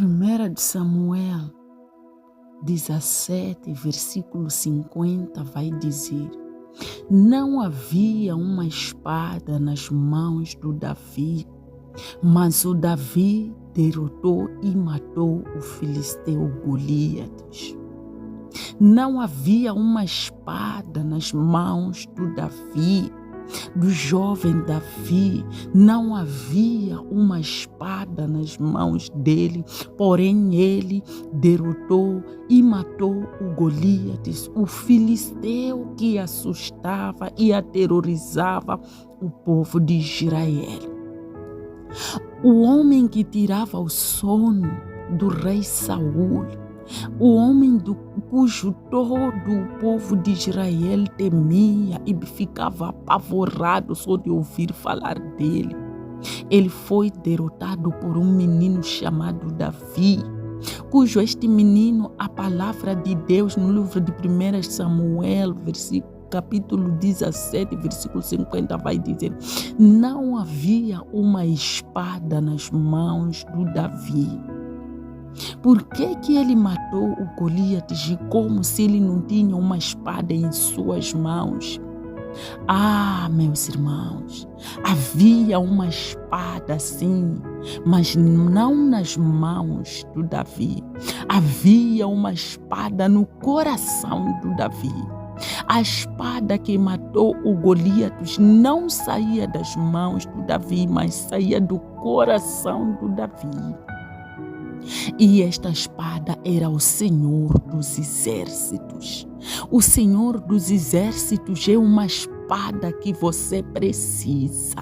1 de Samuel 17, versículo 50 vai dizer: não havia uma espada nas mãos do Davi, mas o Davi derrotou e matou o filisteu Goliates. Não havia uma espada nas mãos do Davi, do jovem Davi, não havia uma espada nas mãos dele, porém ele derrotou e matou o Goliates, o filisteu que assustava e aterrorizava o povo de Israel. O homem que tirava o sono do rei Saul, o homem cujo todo o povo de Israel temia e ficava apavorado só de ouvir falar dele. Ele foi derrotado por um menino chamado Davi, cujo este menino, a palavra de Deus no livro de 1 Samuel, capítulo 17, versículo 50 vai dizer: não havia uma espada nas mãos do Davi. Por que ele matou o Goliates como se ele não tinha uma espada em suas mãos? Meus irmãos, havia uma espada sim, mas não nas mãos do Davi. Havia uma espada no coração do Davi. A espada que matou o Goliates não saía das mãos do Davi, mas saía do coração do Davi. E esta espada era o Senhor dos Exércitos. O Senhor dos Exércitos é uma espada que você precisa.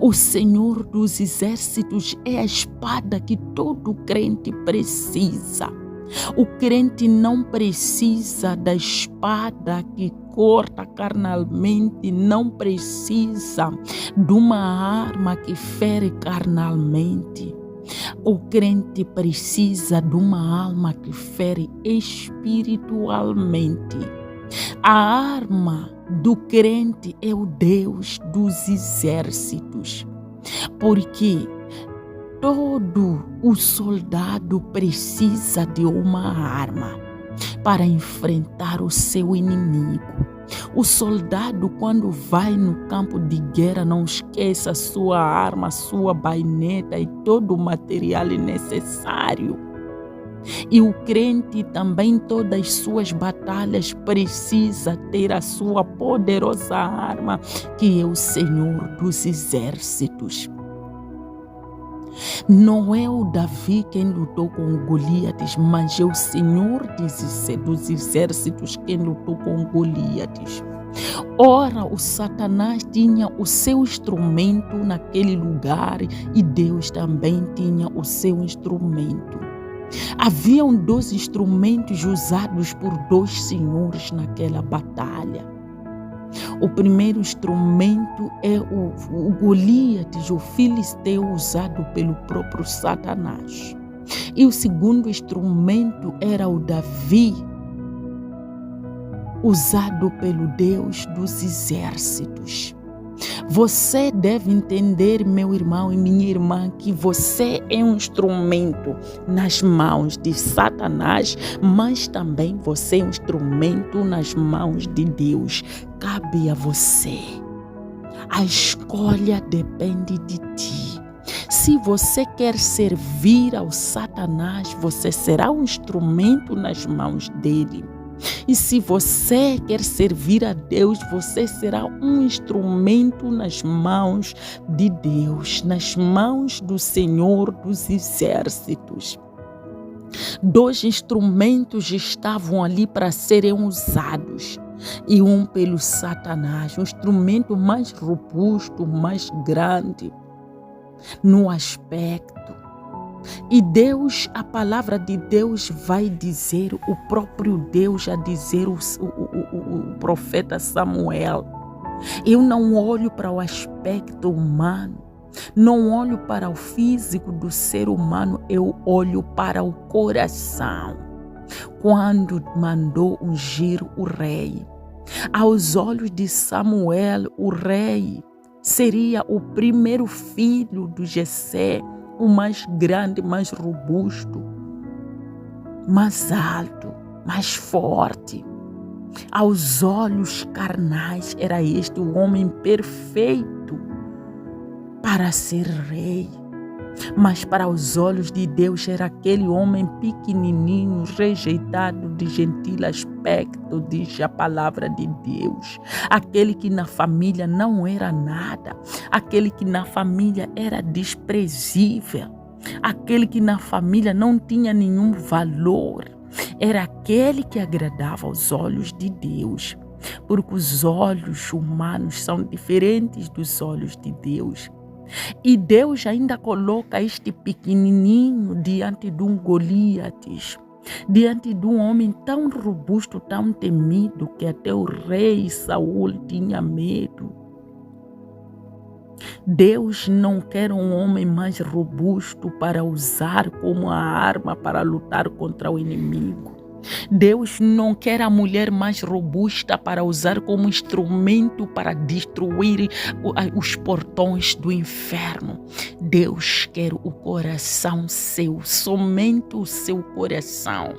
O Senhor dos Exércitos é a espada que todo crente precisa. O crente não precisa da espada que corta carnalmente, não precisa de uma arma que fere carnalmente. O crente precisa de uma alma que fere espiritualmente. A arma do crente é o Deus dos exércitos, porque todo o soldado precisa de uma arma para enfrentar o seu inimigo. O soldado, quando vai no campo de guerra, não esqueça sua arma, sua baioneta e todo o material necessário. E o crente também, todas as suas batalhas, precisa ter a sua poderosa arma, que é o Senhor dos Exércitos. Não é o Davi quem lutou com o Goliates, mas é o Senhor dos Exércitos quem lutou com o Goliates. Ora, o Satanás tinha o seu instrumento naquele lugar e Deus também tinha o seu instrumento. Haviam dois instrumentos usados por dois senhores naquela batalha. O primeiro instrumento é o Goliates, o filisteu, usado pelo próprio Satanás. E o segundo instrumento era o Davi, usado pelo Deus dos Exércitos. Você deve entender, meu irmão e minha irmã, que você é um instrumento nas mãos de Satanás, mas também você é um instrumento nas mãos de Deus. Cabe a você. A escolha depende de ti. Se você quer servir ao Satanás, você será um instrumento nas mãos dele. E se você quer servir a Deus, você será um instrumento nas mãos de Deus, nas mãos do Senhor dos Exércitos. Dois instrumentos estavam ali para serem usados, e um pelo Satanás, um instrumento mais robusto, mais grande no aspecto. E Deus, a palavra de Deus vai dizer, o próprio Deus a dizer, o profeta Samuel: eu não olho para o aspecto humano, não olho para o físico do ser humano, eu olho para o coração. Quando mandou ungir o rei, aos olhos de Samuel, o rei seria o primeiro filho do Jessé, o mais grande, mais robusto. mais alto, mais forte. Aos olhos carnais era este o homem perfeito para ser rei. Mas para os olhos de Deus era aquele homem pequenininho, rejeitado, de gentil aspecto, diz a palavra de Deus. Aquele que na família não era nada, aquele que na família era desprezível, aquele que na família não tinha nenhum valor. Era aquele que agradava aos olhos de Deus, porque os olhos humanos são diferentes dos olhos de Deus. E Deus ainda coloca este pequenininho diante de um Goliates, diante de um homem tão robusto, tão temido, que até o rei Saul tinha medo. Deus não quer um homem mais robusto para usar como a arma para lutar contra o inimigo. Deus não quer a mulher mais robusta para usar como instrumento para destruir os portões do inferno. Deus quer o coração seu, somente o seu coração.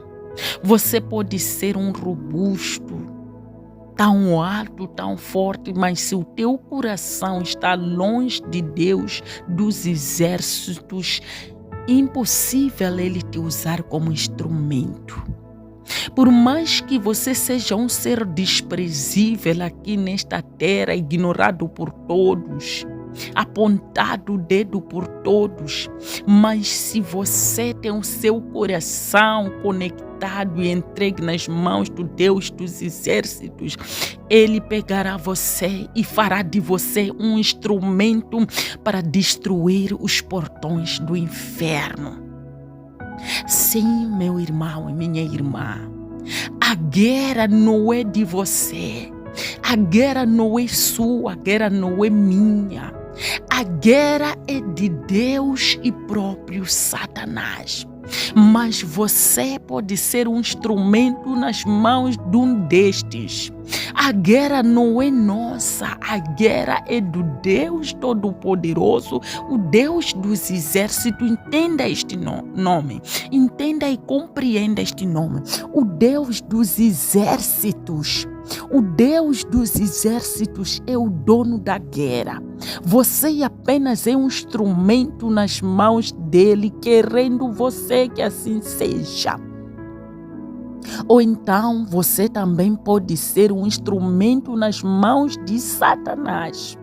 Você pode ser um robusto, tão alto, tão forte, mas se o teu coração está longe de Deus, dos exércitos, impossível ele te usar como instrumento. Por mais que você seja um ser desprezível aqui nesta terra, ignorado por todos, apontado o dedo por todos, mas se você tem o seu coração conectado e entregue nas mãos do Deus dos exércitos, Ele pegará você e fará de você um instrumento para destruir os portões do inferno. Sim, meu irmão e minha irmã, a guerra não é de você, a guerra não é sua, a guerra não é minha, a guerra é de Deus e próprio Satanás. Mas você pode ser um instrumento nas mãos de um destes. A guerra não é nossa, a guerra é do Deus Todo-Poderoso, o Deus dos exércitos. Entenda este nome, entenda e compreenda este nome. O Deus dos exércitos. O Deus dos exércitos é o dono da guerra. Você apenas é um instrumento nas mãos dele, querendo você que assim seja. Ou então você também pode ser um instrumento nas mãos de Satanás.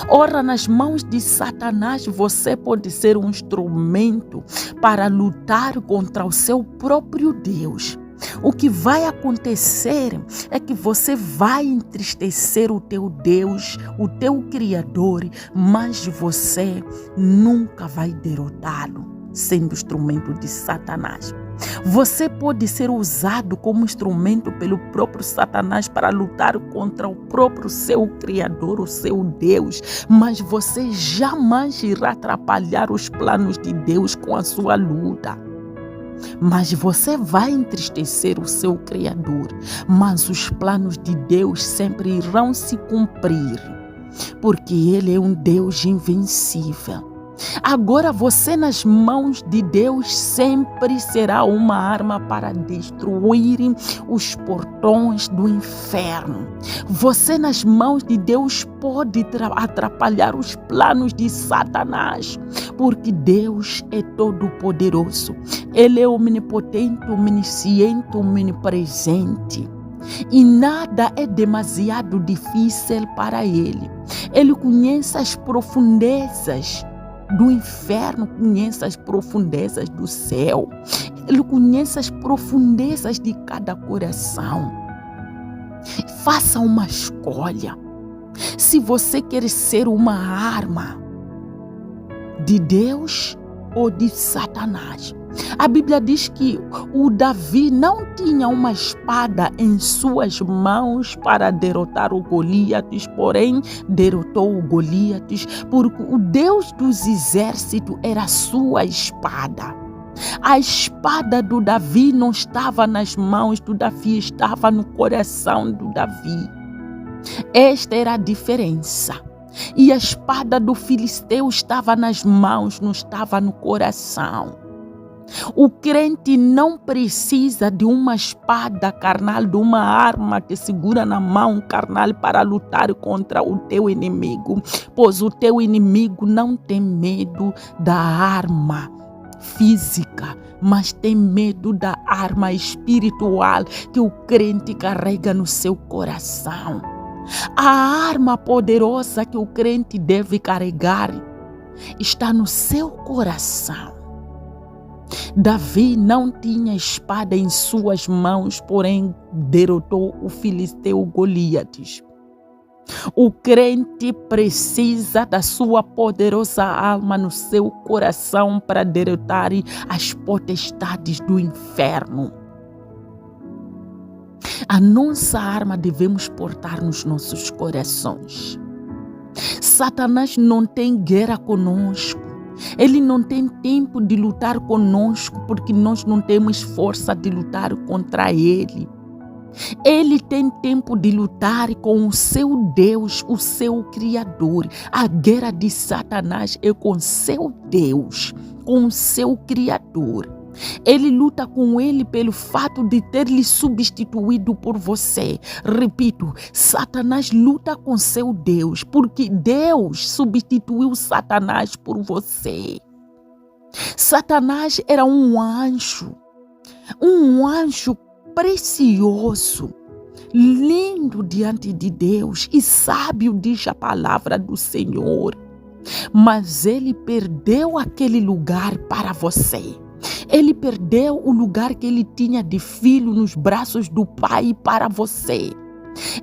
Ora, nas mãos de Satanás você pode ser um instrumento para lutar contra o seu próprio Deus. O que vai acontecer é que você vai entristecer o teu Deus, o teu Criador, mas você nunca vai derrotá-lo, sendo instrumento de Satanás. Você pode ser usado como instrumento pelo próprio Satanás para lutar contra o próprio seu Criador, o seu Deus, mas você jamais irá atrapalhar os planos de Deus com a sua luta. Mas você vai entristecer o seu Criador, mas os planos de Deus sempre irão se cumprir, porque Ele é um Deus invencível. Agora você nas mãos de Deus sempre será uma arma para destruir os portões do inferno. Você nas mãos de Deus pode atrapalhar os planos de Satanás, porque Deus é todo poderoso. Ele é onipotente, onisciente, onipresente. E nada é demasiado difícil para Ele. Ele conhece as profundezas do inferno, conhece as profundezas do céu. Ele conhece as profundezas de cada coração. Faça uma escolha. Se você quer ser uma arma de Deus ou de Satanás. A Bíblia diz que o Davi não tinha uma espada em suas mãos para derrotar o Goliates, porém derrotou o Goliates porque o Deus dos exércitos era a sua espada. A espada do Davi não estava nas mãos do Davi, estava no coração do Davi. Esta era a diferença. E a espada do filisteu estava nas mãos, não estava no coração. O crente não precisa de uma espada carnal, de uma arma que segura na mão carnal para lutar contra o teu inimigo, pois o teu inimigo não tem medo da arma física, mas tem medo da arma espiritual que o crente carrega no seu coração. A arma poderosa que o crente deve carregar está no seu coração. Davi não tinha espada em suas mãos, porém derrotou o filisteu Goliates. O crente precisa da sua poderosa alma no seu coração para derrotar as potestades do inferno. A nossa arma devemos portar nos nossos corações. Satanás não tem guerra conosco. Ele não tem tempo de lutar conosco porque nós não temos força de lutar contra ele. Ele tem tempo de lutar com o seu Deus, o seu Criador. A guerra de Satanás é com seu Deus, com o seu Criador. Ele luta com ele pelo fato de ter lhe substituído por você. Repito, Satanás luta com seu Deus, porque Deus substituiu Satanás por você. Satanás era um anjo precioso, lindo diante de Deus e sábio, diz a palavra do Senhor. Mas ele perdeu aquele lugar para você. Ele perdeu o lugar que ele tinha de filho nos braços do Pai para você.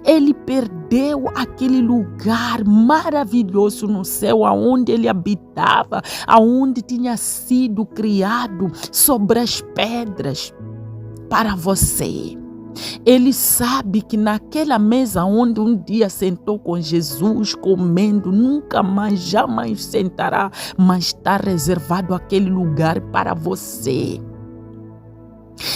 Ele perdeu aquele lugar maravilhoso no céu, aonde ele habitava, aonde tinha sido criado sobre as pedras para você. Ele sabe que naquela mesa onde um dia sentou com Jesus comendo, nunca mais, jamais sentará, mas está reservado aquele lugar para você.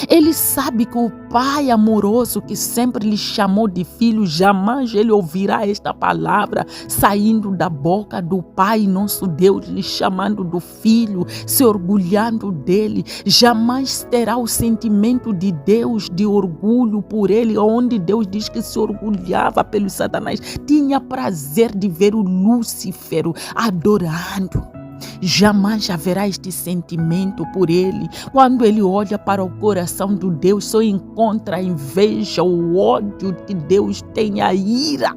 Ele sabe que o Pai amoroso que sempre lhe chamou de filho, jamais ele ouvirá esta palavra saindo da boca do Pai, nosso Deus, lhe chamando do filho, se orgulhando dele. Jamais terá o sentimento de Deus, de orgulho por ele, onde Deus diz que se orgulhava pelo Satanás. Tinha prazer de ver o Lúcifer adorando. Jamais haverá este sentimento por ele. Quando ele olha para o coração do Deus, só encontra a inveja, o ódio que Deus tem, a ira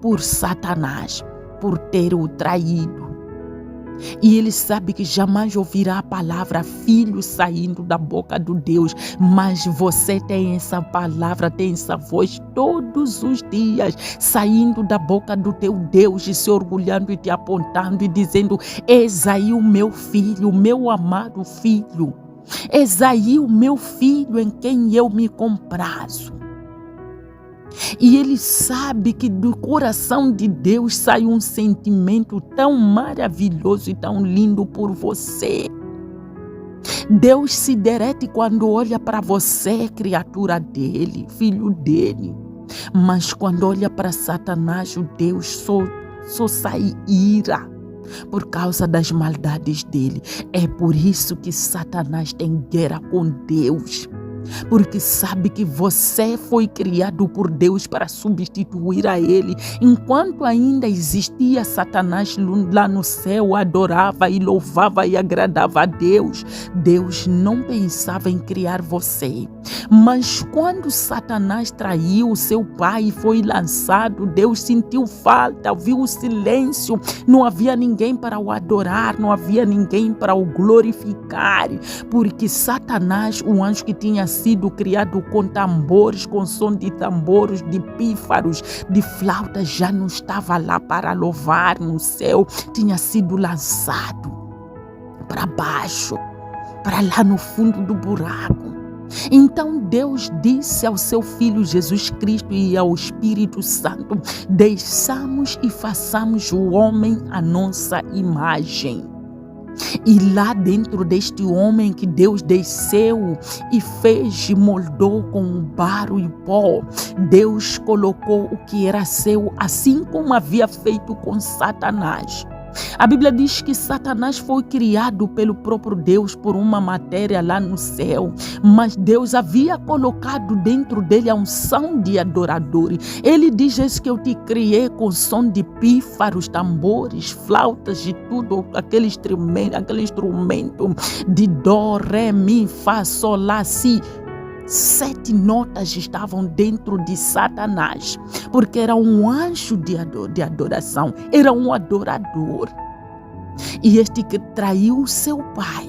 por Satanás, por ter o traído. E ele sabe que jamais ouvirá a palavra filho saindo da boca do Deus, mas você tem essa palavra, tem essa voz todos os dias saindo da boca do teu Deus e se orgulhando e te apontando e dizendo: eis aí o meu filho, o meu amado filho, eis aí o meu filho em quem eu me comprazo. E ele sabe que do coração de Deus sai um sentimento tão maravilhoso e tão lindo por você. Deus se derrete quando olha para você, criatura dele, filho dele. Mas quando olha para Satanás, o Deus só sai ira por causa das maldades dele. É por isso que Satanás tem guerra com Deus. Porque sabe que você foi criado por Deus para substituir a ele. Enquanto ainda existia Satanás lá no céu, adorava e louvava e agradava a Deus. Deus não pensava em criar você. Mas quando Satanás traiu o seu pai e foi lançado, Deus sentiu falta, viu o silêncio. Não havia ninguém para o adorar, não havia ninguém para o glorificar. Porque Satanás, o anjo que tinha sido criado com tambores, com som de tambores, de pífaros, de flautas, já não estava lá para louvar no céu, tinha sido lançado para baixo, para lá no fundo do buraco. Então Deus disse ao seu Filho Jesus Cristo e ao Espírito Santo: deixamos e façamos o homem à nossa imagem. E lá dentro deste homem que Deus desceu e fez e moldou com o barro e o pó, Deus colocou o que era seu, assim como havia feito com Satanás. A Bíblia diz que Satanás foi criado pelo próprio Deus por uma matéria lá no céu, mas Deus havia colocado dentro dele a unção de adorador. Ele diz que eu te criei com som de pífaros, tambores, flautas e tudo, aquele instrumento de dó, ré, mi, fá, sol, lá, si. 7 notas estavam dentro de Satanás, porque era um anjo de adoração, era um adorador. E este que traiu seu pai.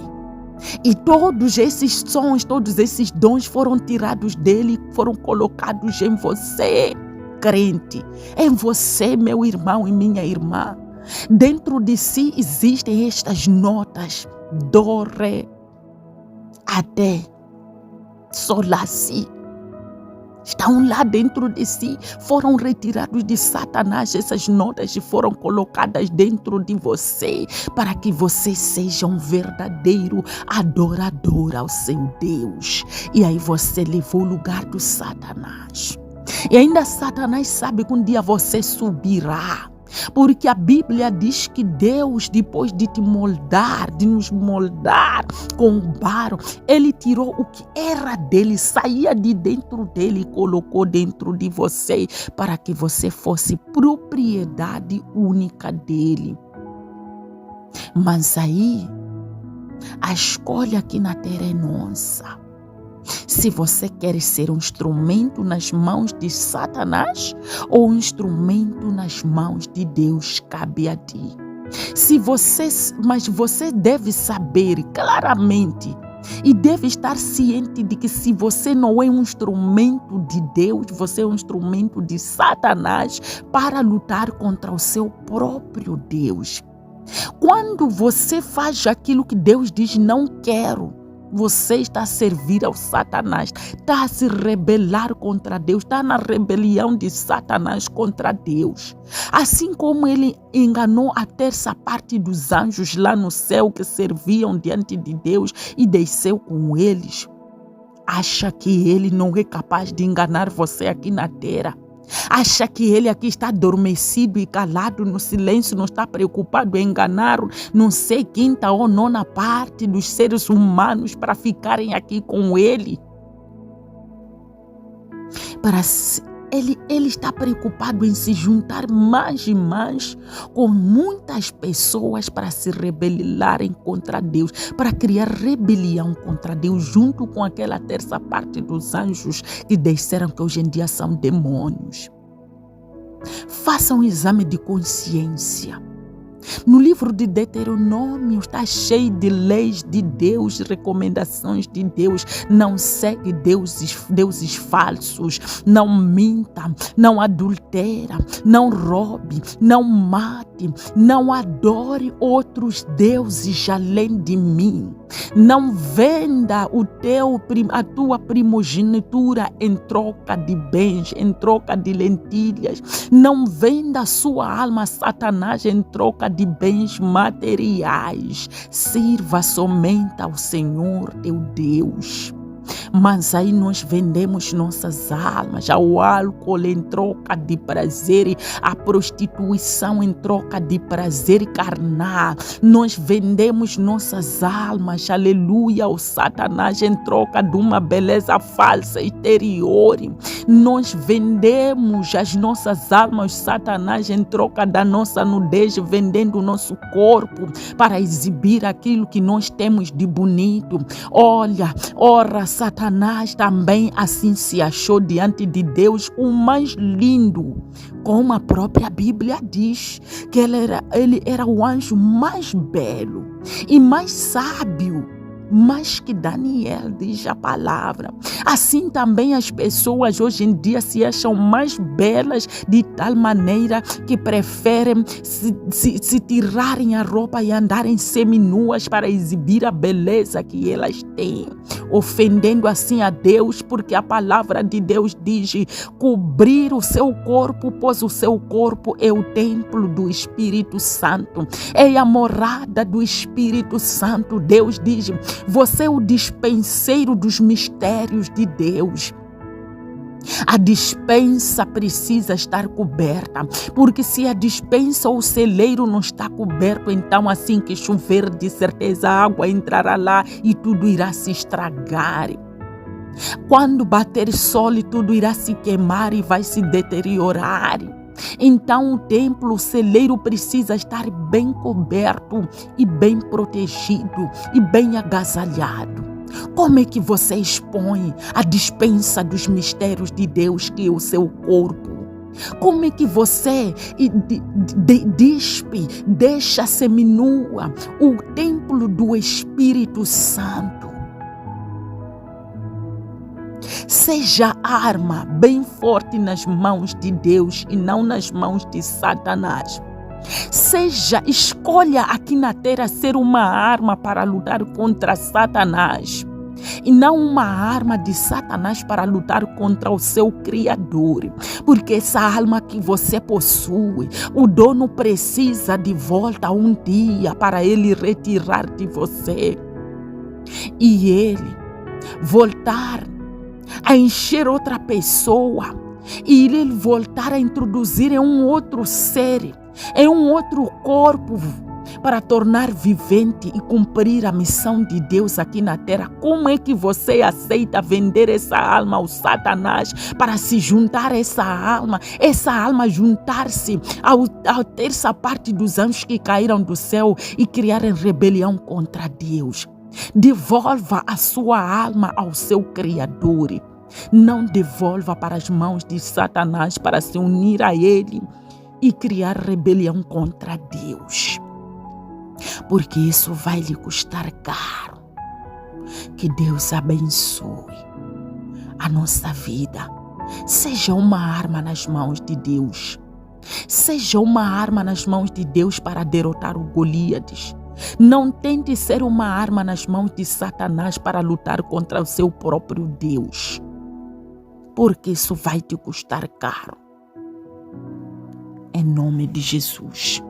E todos esses sons, todos esses dons foram tirados dele, foram colocados em você, crente, em você, meu irmão e minha irmã. Dentro de si existem estas notas, dó, ré, até, sol, lá, si. Estão lá dentro de si, foram retirados de Satanás essas notas e foram colocadas dentro de você, para que você seja um verdadeiro adorador ao seu Deus. E aí você levou o lugar do Satanás. E ainda Satanás sabe que um dia você subirá. Porque a Bíblia diz que Deus, depois de te moldar, de nos moldar com o barro, Ele tirou o que era dele, saía de dentro dele e colocou dentro de você, para que você fosse propriedade única dele. Mas aí, a escolha aqui na terra é nossa. Se você quer ser um instrumento nas mãos de Satanás ou um instrumento nas mãos de Deus, cabe a ti. Mas você deve saber claramente e deve estar ciente de que se você não é um instrumento de Deus, você é um instrumento de Satanás para lutar contra o seu próprio Deus. Quando você faz aquilo que Deus diz não quero, você está a servir ao Satanás, está a se rebelar contra Deus, está na rebelião de Satanás contra Deus. Assim como ele enganou a terça parte dos anjos lá no céu que serviam diante de Deus e desceu com eles. Acha que ele não é capaz de enganar você aqui na terra? Acha que ele aqui está adormecido e calado no silêncio, não está preocupado em enganar, não sei, 5ª ou 9ª parte dos seres humanos para ficarem aqui com ele? Ele está preocupado em se juntar mais e mais com muitas pessoas para se rebelarem contra Deus, para criar rebelião contra Deus, junto com aquela terça parte dos anjos que desceram, que hoje em dia são demônios. Faça um exame de consciência. No livro de Deuteronômio está cheio de leis de Deus, recomendações de Deus. Não segue deuses falsos, não minta, não adultera, não roube, não mate, não adore outros deuses além de mim. Não venda a tua primogenitura em troca de bens, em troca de lentilhas. Não venda a sua alma a Satanás em troca de bens materiais. Sirva somente ao Senhor teu Deus. Mas aí nós vendemos nossas almas ao álcool em troca de prazer, à prostituição em troca de prazer carnal. Nós vendemos nossas almas, aleluia, ao Satanás em troca de uma beleza falsa exterior. Nós vendemos as nossas almas, Satanás, em troca da nossa nudez, vendendo o nosso corpo para exibir aquilo que nós temos de bonito. Olha, ora, Satanás também assim se achou diante de Deus o mais lindo, como a própria Bíblia diz, que ele era o anjo mais belo e mais sábio, mais que Daniel, diz a palavra. Assim também as pessoas hoje em dia se acham mais belas de tal maneira que preferem se tirarem a roupa e andarem seminuas para exibir a beleza que elas têm, ofendendo assim a Deus, porque a palavra de Deus diz cobrir o seu corpo, pois o seu corpo é o templo do Espírito Santo, é a morada do Espírito Santo. Deus diz: você é o dispenseiro dos mistérios de Deus. A despensa precisa estar coberta, porque se a despensa ou o celeiro não está coberto, então assim que chover, de certeza a água entrará lá e tudo irá se estragar. Quando bater sol, tudo irá se queimar e vai se deteriorar. Então o templo, o celeiro precisa estar bem coberto e bem protegido e bem agasalhado. Como é que você expõe a despensa dos mistérios de Deus, que é o seu corpo? Como é que você deixa seminua o templo do Espírito Santo? Seja arma bem forte nas mãos de Deus e não nas mãos de Satanás. Escolha aqui na terra ser uma arma para lutar contra Satanás e não uma arma de Satanás para lutar contra o seu Criador, porque essa alma que você possui, o dono precisa de volta um dia para ele retirar de você e ele voltar a encher outra pessoa e ele voltar a introduzir em um outro ser, em um outro corpo, para tornar vivente e cumprir a missão de Deus aqui na terra. Como é que você aceita vender essa alma ao Satanás para se juntar a essa alma juntar-se à terça parte dos anjos que caíram do céu e criarem rebelião contra Deus? Devolva a sua alma ao seu Criador. Não devolva para as mãos de Satanás para se unir a ele e criar rebelião contra Deus, porque isso vai lhe custar caro. Que Deus abençoe a nossa vida. Seja uma arma nas mãos de Deus. Seja uma arma nas mãos de Deus para derrotar o Golias. Não tente ser uma arma nas mãos de Satanás para lutar contra o seu próprio Deus, porque isso vai te custar caro. Em nome de Jesus.